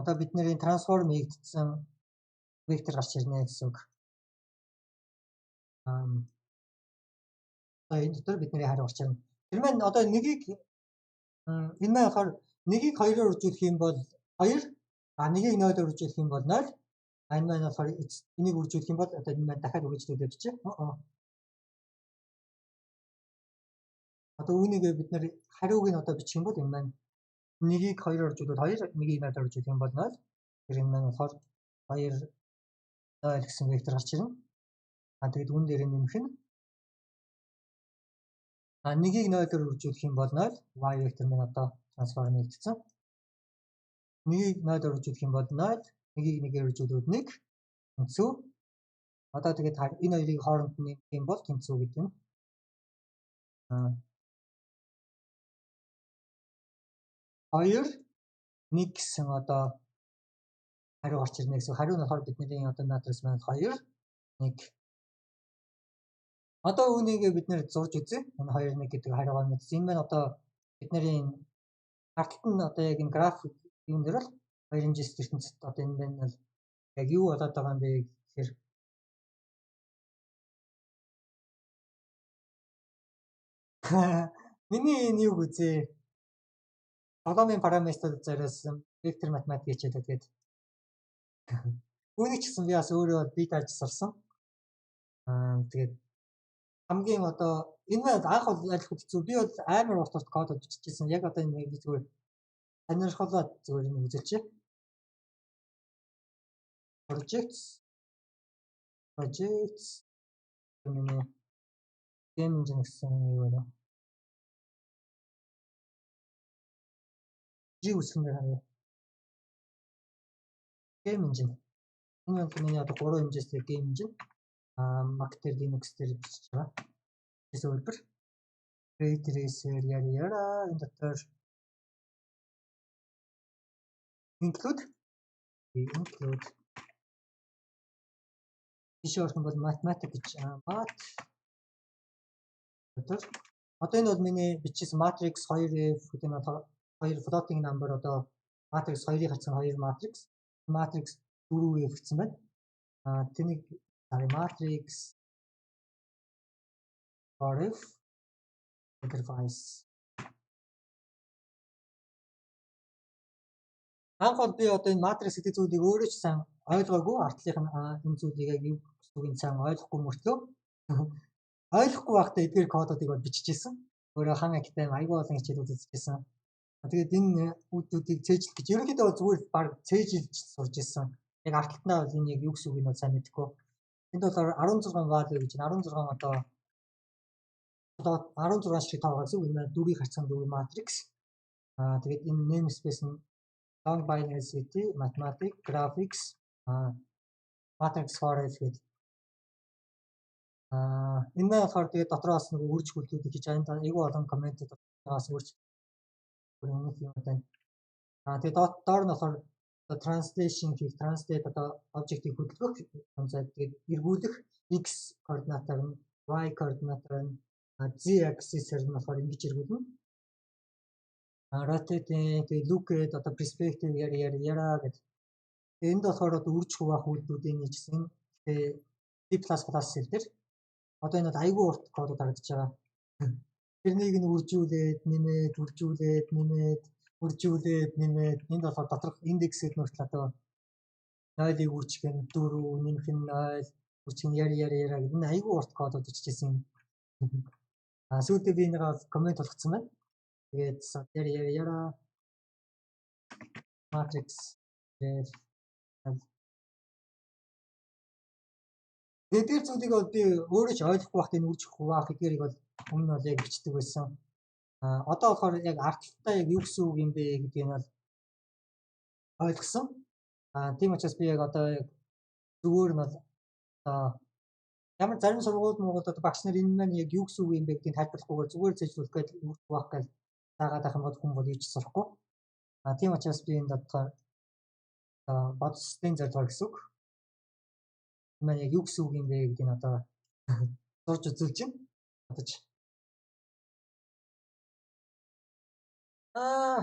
Одоо бид нэр трансформ хийгдсэн вектор гарч ирнэ гэсэн үг. Энэ дотор бидний хариу гарч ирнэ. Тэр маань одоо нэгийг энэ маань болохоор нэгийг 2-оор үржүүлэх юм бол 2, нэгийг 0-оор үржүүлэх юм бол 0. Энэ маань болохоор энийг үржүүлэх юм бол одоо энэ маань дахиад үргэлжлүүлээд бичээ. Одоо үүнийг бид нэр хариуг нь одоо бичих юм бол энэ маань нэгийг 2-оор үржүүлээд 2, нэгийг 0-оор үржүүлэх юм бол 0. Тэр энэ маань болохоор 2 0 гэсэн вектор гарч ирнэ. Тэгээд үүн дээр нэмэх нь нэгийг 0-оор үржүүлэх юм бол 0, y вектор маань одоо трансформ хийгдсэн. Нэгийг 0-оор үржүүлэх юм бол 0, нэгийг 1-ээр үржүүлээд 1 тэнцүү. Одоо тэгээд энэ хоёрыг хооронд нь нэмэх юм бол тэнцүү гэдэг нь 2 1 гэсэн одоо хариу гарч ирнэ гэсэн. Хариу нь болохоор бидний одоо матрикс маань 2 1. Одоо үүнийг бид нэр зурж үзье. Энэ 2 1 гэдэг хариугаа мэдсэн. Энэ маань одоо бидний харталт нь одоо яг энэ граф юм дээр л 2 жист ертөнцид одоо энэ байна бол яг юу болоод байгаа юм бэ гэхээр миний энэ юу үзээ Одомын параметрууд зориулсан вектор математик хичээлээ тэгээд үүнийг ч гэсэн би бас өөрөө бие дааж сурсан. Тэгээд хамгийн одоо энэ маань анх бол ойлгоход хэцүү. Би бол амар урт кодод биччихсэн. Яг одоо энэ би зүгээр сонирхолтой зүгээр нэг үзэлчээ. Projects миний game engine гэсэн юм байна. Үсгэн дээр харъя. Game engine. Энэ нь миний одоо 3 хэмжээстэй game engine. Mac дээр Linux дээр бичиж байгаа. Тэс үйлбэр. Ray tracer яа энэ дотор include биш орхон бол mathematic гэж дотор одоо энэ бол миний бичсэн matrix 2F гэдэг нь хоёр floating number одоо matrix 2-ыг хацсан хоёр matrix 4F гэсэн байна. Тэнийг matrix 4F interface анх бол би одоо энэ matrix гэдэг зүйлийг өөрөө ч сайн ойлгоогүй, артлынх нь энэ зүйлийг яг юу гэсэн сайн ойлгохгүй мөртлөө ойлгохгүй байхдаа эдгээр кодуудыг бол биччихсэн. Өөрөө хан актай аягүй олон хичээлүүд үзчихсэн. Тэгээд энэ үүдүүдийг цээжлэх гэж ерөнхийдөө зүгээр баг цээжилж сурж ирсэн. Яг артлалтнаа бол энэ яг юу гэсэн үг нь сайн мэдэхгүй. Энд бол 16 value гэж 16 одоо 16 шиг тоо гэсэн үг. Энэ 4-ийг хацсан 4 matrix. Тэгээд энэ namespace нь long binary city, mathematics, graphics, matrix 4F гэдэг. Энэ болохоор тэгээд дотроос нэг үрж хүлдүүд хийж байгаа. Айгүй олон комментүүд дотроос үрж өмнөх юм байна. Тэгээд доор нь болохоор translation хийх, translate одоо object-ийг хөдөлгөх концепт тэгээд эргүүлэх x координатаар нь y координатаар нь z axis-ээр нь болохоор ингэж эргүүлнэ. Rotating тэгээд look гэдэг одоо perspective яра гэдэг. Энд болохоор одоо үрж хуваах үйлдэлүүдийн нэгсэн. Тэгээд C++ дээр одоо энэ айгүй урт кодууд харагдаж байгаа. Тэрнийг нь үржүүлээд, нэмээд, үржүүлээд, нэмээд, үржүүлээд, нэмээд энд болохоор доторх индексүүд нөртөл одоо 0-ыг үүсгэх нь 4, нэмэх нь 0, үүсгэх нь яра гэдэг энэ айгүй урт кодууд бичижсэн. Сүүлдээ би нэг коммент болгоцсон байна. Тэгээд яра matrix эдгээр зүйлийг бол би өөрөө ч ойлгохгүй байхад энэ үрж хуваах эдгээрийг бол өмнө нь бол яг бичдэг байсан. Одоо болохоор яг артлалтаа яг юу гэсэн үг юм бэ гэдгийг нь бол ойлгосон. Тийм учраас би яг одоо зүгээр нь бол ямар зарим сургуулиуд одоо багш нар энэ маань яг юу гэсэн үг юм бэ гэдгийг тайлбарлахгүйгээр зүгээр зэжлүүлэх гээд үрж хуваах гэж заагаад байх юм бол хүн бол ийж сурахгүй. Тийм учраас би энэ дотор бодсдын зорилгоор гэсэн үг. Энэ яг юу гэсэн үг юм бэ гэдгийг нь одоо сурч үзүүлж байна. Бодож.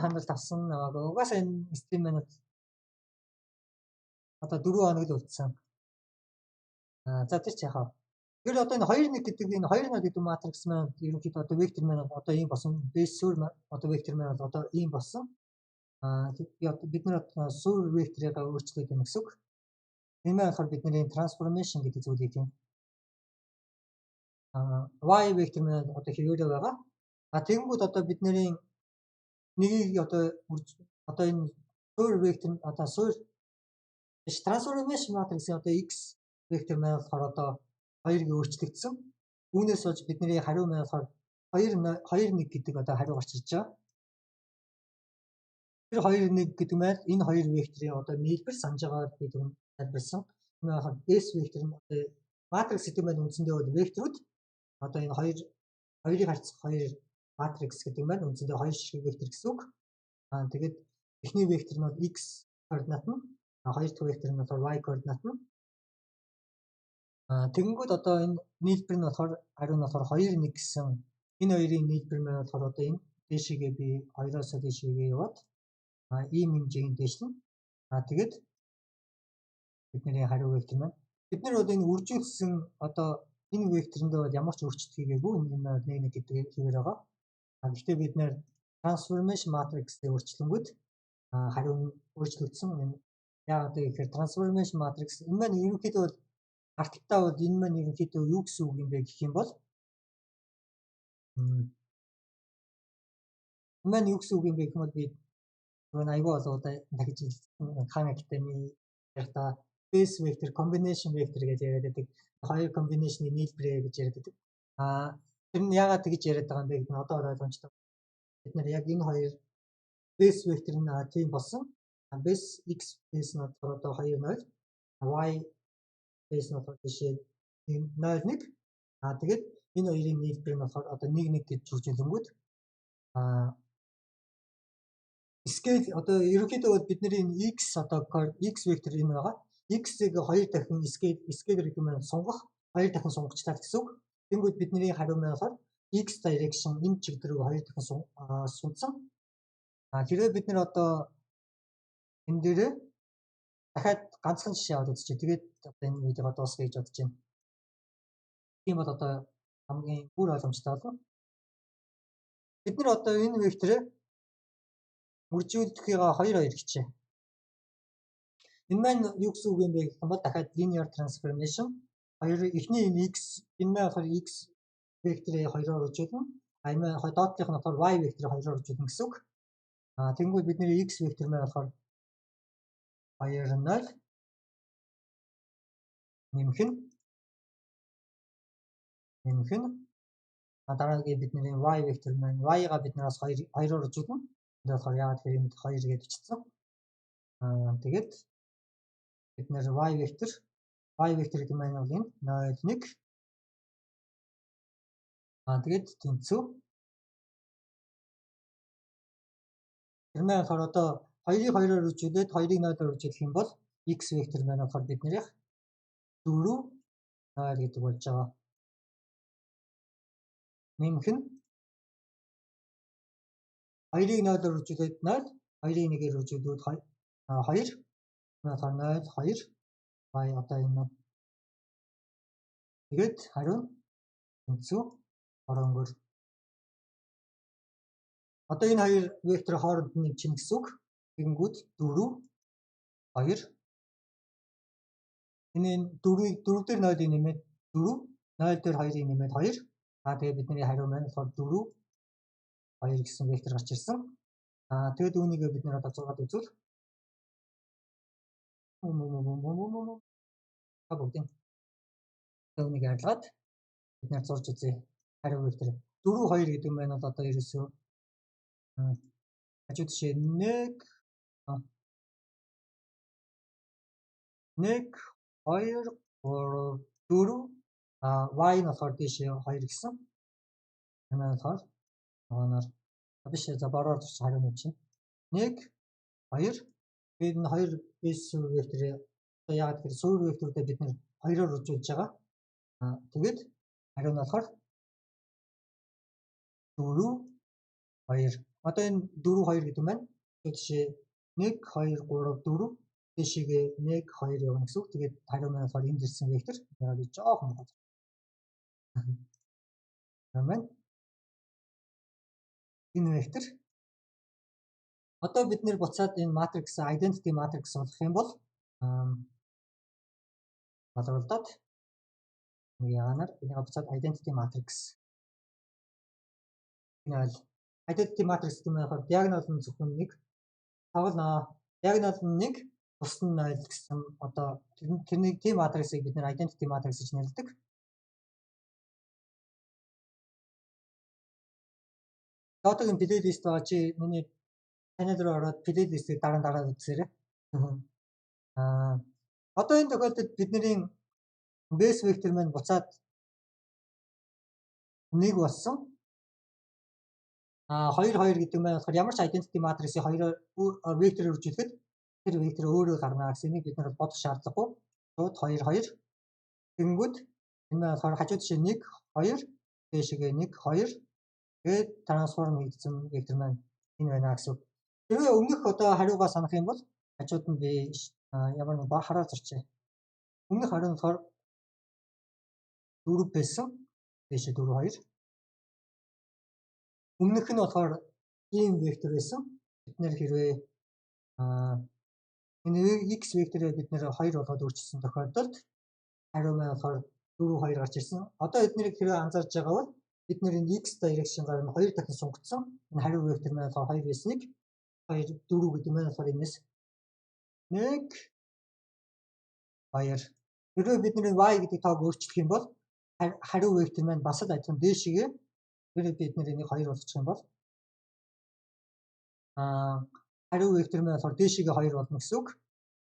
Хандлт авсан нөгөө угаасаа энэ систем маань одоо 4 хоног л үлдсэн. За тэр ч яхаа. Тэр одоо энэ 2-1 гэдэг энэ 2-1 гэдэг matrix маань ерөнхийдөө одоо vector маань одоо ийм босон base sur одоо vector маань одоо ийм босон. Бид нар sur vector-ыг өөрчлөөд байна гэсэн үг. Энэ маань болохоор бидний transformation гэдэг зүйлийг тийм. Y vector маань одоо хэвээрээ байгаа. Тэгэнгүүт одоо бидний нэгийг одоо энэ sur vector одоо sur transformation matrix-ийн одоо x vector маань болохоор одоо 2-ыг өөрчлөгдсөн. Үүнээс болж бидний хариу маань болохоор 2-1 гэдэг одоо хариу гарч ирж байгаа. Тэр 2-1 гэдэг маань энэ хоёр векторын одоо нийлбэр санаж байгаа би түрүүн тайлбарласан. Энэ болохоор S вектор нь матрix гэдэг маань үндсэндээ бол векторууд одоо энэ хоёрыг харьцах хоёр матрix гэдэг маань үндсэндээ хоёр ширхэг вектор гэсэн үг. Тэгээд эхний вектор нь x координат нь хоёр дахь вектор нь y координат нь. Тэгэнгүүт одоо энэ нийлбэр нь болохоор хариу нь болохоор 2-1 гэсэн энэ хоёрын нийлбэр маань болохоор одоо энэ дэшигээ би 2-оос дэшигээ яваад ийм хэмжээнд дэшлэн. Тэгээд бидний хариу вектор маань бид нар бол энэ үржүүлсэн одоо энэ векторонд бол ямар ч өөрчлөлт хийгээгүй энэ нэг гэдэг хэвээр байгаа. Гэхдээ бид нэр transformation matrix-ийг өөрчлөнгүүд хариу нь өөрчлөгдсөн. Яагаад гэвэл transformation matrix энэ маань ерөнхийдөө бол арталтаа бол энэ маань ерөнхийдөө юу гэсэн үг юм бэ гэх юм бол энэ маань юу гэсэн үг юм бэ гэх юм бол би айгүй болоо дахиж хаан академи ярта base vector combination vector гэж яриад байдаг. Хоёр комбинашны нийлбэрээ гэж яриад байдаг. Тэр нь яагаад тэгж яриад байгаа юм бэ гэдэг нь одоо ойлгомжтой. Бид нэр яг энэ хоёр base vector нь тийм болсон. Base x base нь одоо 2-0, y base нь одоо жишээ 0-1. Тэгээд энэ хоёрын нийлбэр нь болохоор одоо 1-1 гэж жүржүүлэнгүүт scale одоо ерөнхийдөө бидний x одоо x vector энэ байгаа. X-ийг 2 дахин scalar гэдэг нь сунгах 2 дахин сунгагчлаа гэсэн үг. Тэнгүүд бидний хариу маань болохоор x direction энэ чиг дөрөв хоёр дахин сунцсан. Хэрвээ бид нэр одоо энэ дээрээ дахиад ганцхан жишээ аваад үзчихье. Тэгээд одоо энэ видеого дуусгая гэж бодож байна. Тийм бол одоо хамгийн бүр ойлгомжтой болно. Бид нар одоо энэ векторыг үржүүлдэхийгээ 2 хичээ. Энэ маань юу гэсэн үг юм бэ гэх юм бол дахиад linear transformation эхний энэ x энэ маань болохоор x векторыг 2-оор үржүүлнэ. Энэ маань доотлих нь болохоор y векторыг 2-оор үржүүлнэ гэсэн үг. Тэгэнгүүт бидний x вектор маань болохоор 2 0 нэмэх нь дараагийн бидний y вектор маань y-га бид нараас 2-оор үржүүлнэ. Энэ болохоор яагаад гэхээр энд 2 гэж бичсэн. Тэгээд бид нэр y вектор гэдэг маань бол энэ 0 1. Тэгээд тэнцүү. Тэр маань болохоор одоо 2-ыг 2-оор үржүүлээд 2-ыг 0-оор үржүүлэх юм бол x вектор маань болохоор биднийх 4 0 гэдэг болж байгаа. Нэмэх нь 2-ыг 0-оор үржүүлээд 0, 2-ыг 1-ээр үржүүлээд 2. Тэгэхээр 0 2 y одоо энэ. Тэгээд хариу тэнцүү оронгөр. Одоо энэ хоёр вектор хооронд нь чинь гэсэн үг. Тэгэнгүүт 4 2 энэ 4 дээр 0-ыг нэмээд 4 0 дээр 2-ыг нэмээд 2. Тэгээд бидний хариу маань болохоор 4 2 гэсэн вектор гарч ирсэн. Тэгээд үүнийг бид нэр одоо зургаад үзвэл бүгдийн үүнийг арилгаад бид нэр зурж үзье. Хариу вектор 4 2 гэдэг маань бол одоо ерөөсөө хажууд жишээ 1 2 3 4 y нь болохоор дэшээ 2 гэсэн. Энэ болохоор оноор биш за бороор зурч хариу нь чинь 1 2 бид энэ 2 бэс вектор одоо яагаад гэхээр суур векторуудаа бид нэр 2-оор үржүүлж байгаа. Тэгээд хариу нь болохоор 4 2. Одоо энэ 4 2 гэдэг маань жишээ 1 2 3 4 дэшигээ 1 2 явна гэсэн үг. Тэгээд хариу маань болохоор энд ирсэн вектор яагаад жоохон гол. Намайг энэ вектор одоо бид нэр буцаад энэ матрикс identity matrix болгох юм бол боловлдоод яанаар энийг буцаад identity matrix энэ identity matrix гэдэг нь яг диагонал нь зөвхөн нэг тоглоно. Диагонал нь нэг бус нь 0 гэсэн одоо тэрний тийм матриксыг бид нэр identity matrix гэж нэрлэдэг. Одоогийн плейлист байгаа чи миний channel руу ороод плейлистийг дараа үзээрэй. Одоо энэ тохиолдолд бидний base vector маань буцаад нэг болсон. 2 2 гэдэг маань болохоор ямар ч identity matrix-ийг 2-оор вектороор үржүүлэхэд тэр вектор өөрөө гарна гэсэн энийг бид нар бодох шаардлагагүй. Шууд 2 2 тэгэнгүүт энэ болохоор хажууд жишээ 1 2 дэшигээ 1 2 тэгээд трансформ хийгдсэн вектор маань энэ байна гэсэн. Тэрээ өмнөх одоо хариугаа санах юм бол хажууд нь би ямар нэг хараа зурчээ. Өмнөх хариу нь болохоор 4 байсан. Дэшээ 4 2. Өмнөх нь болохоор ийм вектор байсан. Бид нэр хэрвээ энэ x векторыг бид нэр 2 болгоод өөрчилсөн тохиолдолд хариу маань болохоор 4 2 гарч ирсэн. Одоо эднийг хэрвээ анзаарч байгаа бол бид нэр энэ x direction-гаар нь 2 дахин сунгацсан. Энэ хариу вектор маань болохоор 2 байсан. 2 4 гэдэг маань болохоор энэс 1 2. Хэрвээ бид нэр y гэдэг тоог өөрчлөх юм бол хариу вектор маань бас л адилхан дээшгээ хэрвээ бид нэр энийг 2 болгочих юм бол хариу вектор маань болохоор дээшгээ 2 болно гэсэн үг.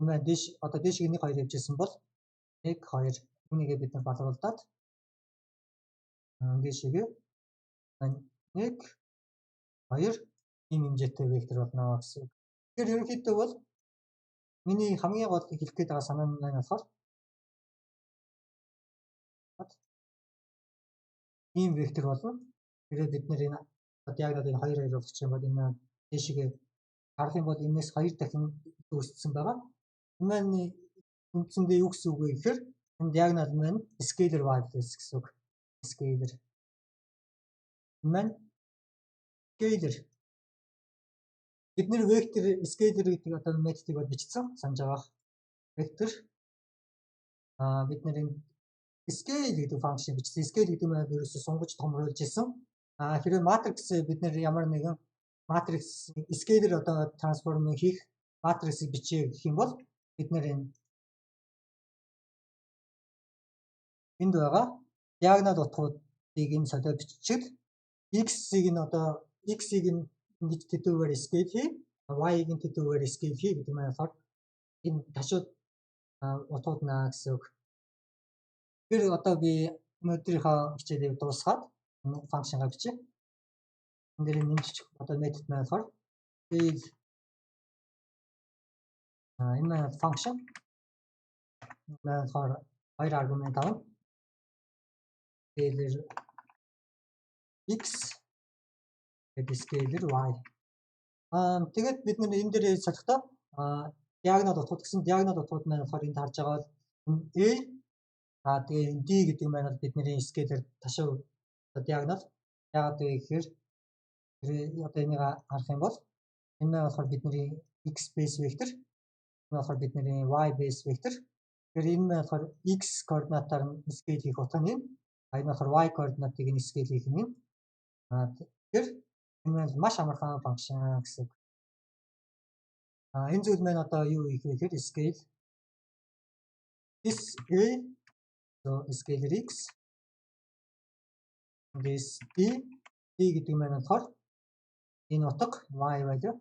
Энэ маань одоо дээшгээ 1 2 явж ирсэн бол 1 2 үүнийг бид нар боловлдоод дээшгээ 1 2 ийм хэмжээтэй вектор болно гэсэн. Тэгэхээр ерөнхийдөө бол миний хамгийн гол хэлэх гээд байгаа санаа нь болохоор ийм вектор болно. Тэгээд бид нэр энэ диагнозыг 2-2 болгочих юм бол энэ дэшигээ харах юм бол энэс 2 дахин үүссэн байгаа. Энэ маань үндсэндээ юу гэсэн үг вэ гэхээр энэ диагноз маань scalar values гэсэн үг. Scalar. Энэ маань scalar. Бид нэр вектор scalar гэдэг одоо методыг бол бичсэн санаж байгаа. Вектор бид нэр энэ scale гэдэг функшн бичсэн. Scale гэдэг нь ерөөсөө сунгаж томруулж исэн. Хэрвээ матрикс бид нэр ямар нэгэн матрикс scalar одоо трансформ хийх матриксыг бичээ гэх юм бол бид нэр энд байгаа диагональ утгуудыг энэ солио биччихэл x-ийг нь одоо x-ийг нь ингэж тэдүүгээр scale хий, y-ийг нь тэдүүгээр scale хий гэдэг маань болохоор энэ ташууд утгууд наа гэсэн үг. Тэр одоо би өнөөдрийнхөө хичээлийг дуусгаад функшнгаа бичье. Энд дээр нэмчих одоо метод маань болохоор scale энэ маань функшн маань болохоор 2 аргумент авна. Scalar x гэдэг scalar y. Тэгээд бид нар энэ дээр солихдоо диагональ утгууд гэсэн диагональ утгууд маань болохоор энд харж байгаа бол a тэгээ d гэдэг маань бол бидний scalar ташуу диагональ. Яагаад вэ гэхээр одоо энийг харах юм бол энэ маань болохоор бидний x base vector, энэ болохоор бидний y base vector. Тэгэхээр энэ маань болохоор x координатаар нь scale хийх утга нь энэ болохоор y координатыг нь scale хийх нь тэгэхээр энэ маань маш амархан функшн гэсэн. Энэ зүйл маань одоо юу хийх вэ гэхээр scale this a so scalar x this d гэдэг маань болохоор энэ утга y value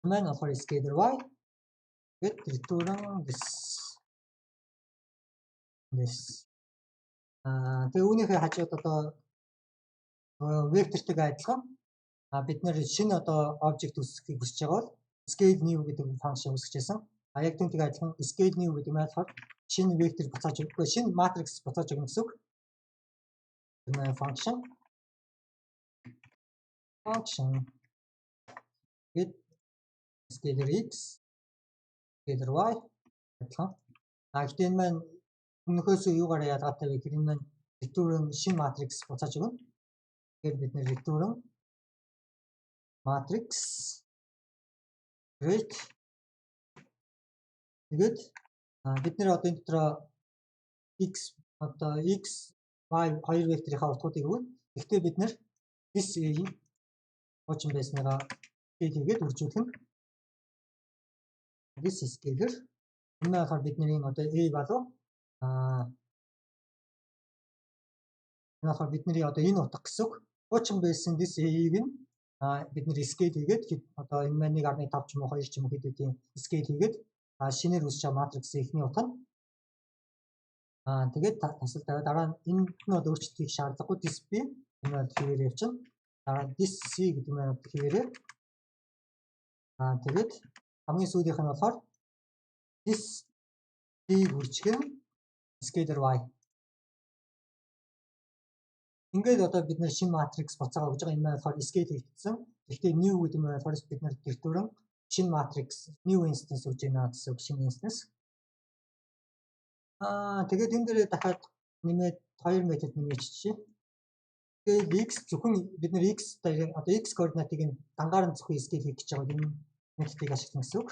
маань болохоор scalar y get return this тэгээ үүнийхээ хажууд одоо вектортэй адилхан бид нэр шинэ одоо обжект үүсгэхийг хүсэж байгаа бол scale new гэдэг функшн үүсгэжсэн. Яг түүнтэй адилхан scale new гэдэг нь болохоор шинэ вектор буцааж өгөхгүй шинэ матрикс буцааж өгнө гэсэн үг. Энэ функшн get scalar x scalar y адилхан. Гэхдээ энэ маань өмнөхөөс юугаар ялгаатай вэ гэхээр энэ маань return шинэ матрикс буцааж өгнө. Тэгэхээр бид нэр return matrix great. Тэгээд бид нэр одоо энэ дотроо x одоо x y хоёр векторынхаа утгуудыг өгнө. Гэхдээ бид нэр this a-ийн хуучин байсныгаа хийгээд үржүүлэх нь this scalar. Энэ болохоор бидний одоо a болов энэ болохоор бидний одоо энэ утга гэсэн үг. Хуучин байсан this a-ийг нь бид нэр scale хийгээд одоо энэ маань 1.5 ч юм уу 2 ч юм уу хэдүүдийн scale хийгээд шинээр үүсч байгаа матрикс ихний утга нь тэгээд тасалдаа дараа нь энэ нь бол өөрчлөлт хийх шаардлагагүй this b энэ бол хийгээр явчихна. Дараа нь this c гэдэг маань хийгээрээ тэгээд хамгийн сүүлийнх нь болохоор this b үржих нь scalar y. Ингээд одоо бид нэр шинэ матрикс буцаагаа өгж байгаа энэ маань болохоор scale хийгдсэн. Гэхдээ new гэдэг нь болохоор бид нэр тэртүүрэн шинэ матрикс new instance өгж байна гэсэн үг шинэ instance. Тэгээд энэ дээр дахиад нэмээд 2 метод нэмээчихье. Тэгээд x зөвхөн бид нэр x одоо x координатыг нь дангаар нь зөвхөн scale хийх гэж байгаа энэ методыг ашиглана гэсэн үг.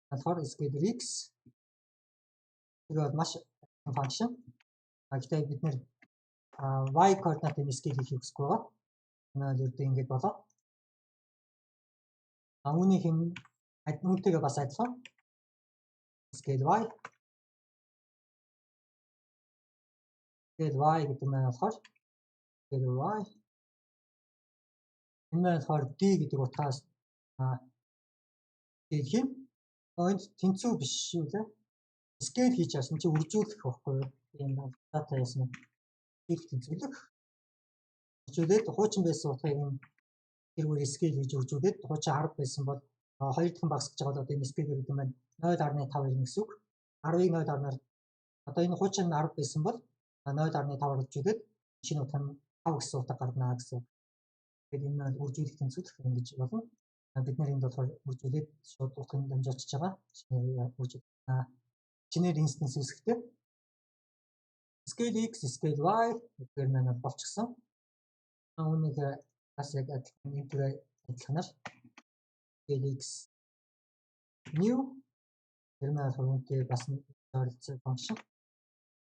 Тэгэхээр scalar x тэгээд маш функшн. Гэхдээ бид нэр y координатын scale хийх хэрэггүй байгаа. Энэ үедээ ингэж болоо. Үүнийх нь үүнтэйгээ бас адилхан. Scale y. Scale y гэдэг нь болохоор scale y. Энэ нь болохоор d гэдэг утгаас scale хин. Энд тэнцүү биш шүү лээ. Scale хийж яасан чи үржүүлэх байхгүй юу? Энэ дата яасан их тэнцвэлэг. Үржүүлээд хуучин байсан утгыг нь тэргээр scale хийж үржүүлээд хуучин 10 байсан бол 2 дахин багасгаж байгаа бол энэ scale гэдэг нь 0.5 ирнэ гэсэн үг. 10-ыг 0.5-аар одоо энэ хуучин 10 байсан бол 0.5 үржүүлээд шинэ утга нь 5 гэсэн утга гарнаа гэсэн. Тэгээд энэ нь үржүүлэх тэнцвэр ингэж болно. Бид нэр энд болохоор үржүүлээд шууд утгыг дамжуулж байгаа. Шинээр үржүүлнэ. Шинээр инстанс үүсгэхдээ scale x, scale y гэхээр маань болчихсон. Үүнийг бас яг адилхан энэгээр адилханаар scale x new тэр маань үнэхээр бас ойролцоо функшн.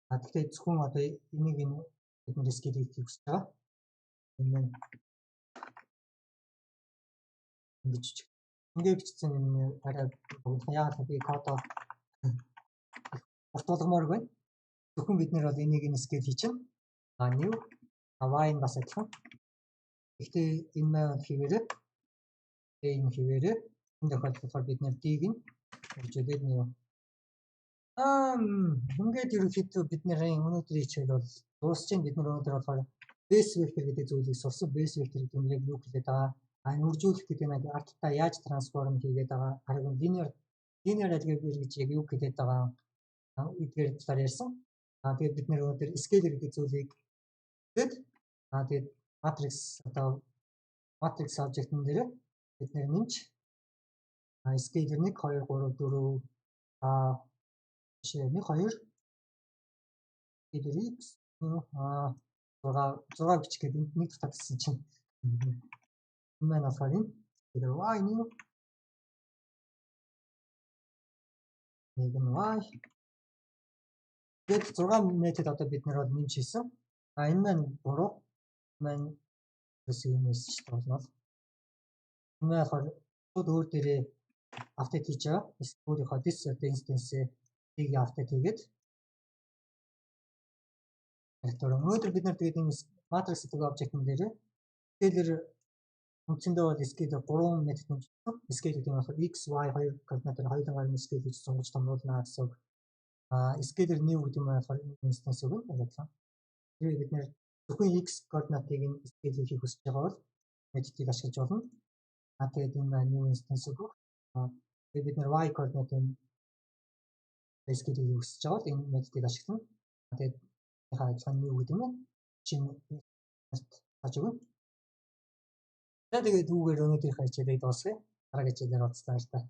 Тэгэхээр зөвхөн одоо энийг бид нэр scale x гэж байгаа. Энэ ингэж бичсэн энэ арай яагаад би кодоо уртуулгамаар байна. Зөвхөн бид нэр бол энийг scale хийчихнэ. New y нь бас адилхан. Гэхдээ энэ маань хэвээрээ энэ хэвээрээ энэ тохиолдолд бид нэр d-г нь үржүүлээд new. Ингээд ерөнхийдөө бид нарын өнөөдрийн хичээл бол дуусч байна. Бид нар өнөөдөр болохоор base vector гэдэг зүйлийг сурсан. Base vector гэдэг нь яг юу хэлээд байгаа? Үржүүлэх гэдэг нь артта яаж трансформ хийгээд байгаа? Харин linear algebra гэж яг юу хэлээд байгаа? Эдгээр талаар ярьсан. Тэгээд бид нэр өнөөдөр scalar гэдэг зүйлийг тэгээд matrix object-ын дээр бид нэр нэмж scalar 1 2 3 4 жишээ 1 2 scalar x 6 бичих гэдэг нэг татсан чинь энэ маань болохоор энэ scalar y нэг y тэгээд 6 метод одоо бид нар бол нэмж хийсэн. Энэ маань буруу. Маань өсөөнөөс ч болно. Энэ болохоор шууд өөр дээрээ апдейт хийж байгаа. Өөрийнхөө this instance-ийг апдейт хийгээд өнөөдөр бид нар тэгээд энэ matrix гэдэг object-ын дээр scalar үндсэндээ бол scalar 3 метод нэмжсэн. Scalar гэдэг нь болохоор x, y хоёр координатаар хоёуланг гарны scale гэж сонгож томруулна гэсэн. Scalar new гэдэг нь болохоор instance үг нь адилхан. Тэгээд бид нэр зөвхөн x координатыг нь scale хийх хүсэж байгаа бол методыг ашиглаж болно. Тэгээд энэ new instance үг. Тэгээд бид нэр y координатын scale хийх хүсэж байгаа бол энэ методыг ашиглана. Тэгээд адилхан new гэдэг нь чинь хаж өгнө. Тэгээд үүгээр өнөөдрийнхөө хичээлийг дуусгая. Дараагийн хичээлээр уулзлаа.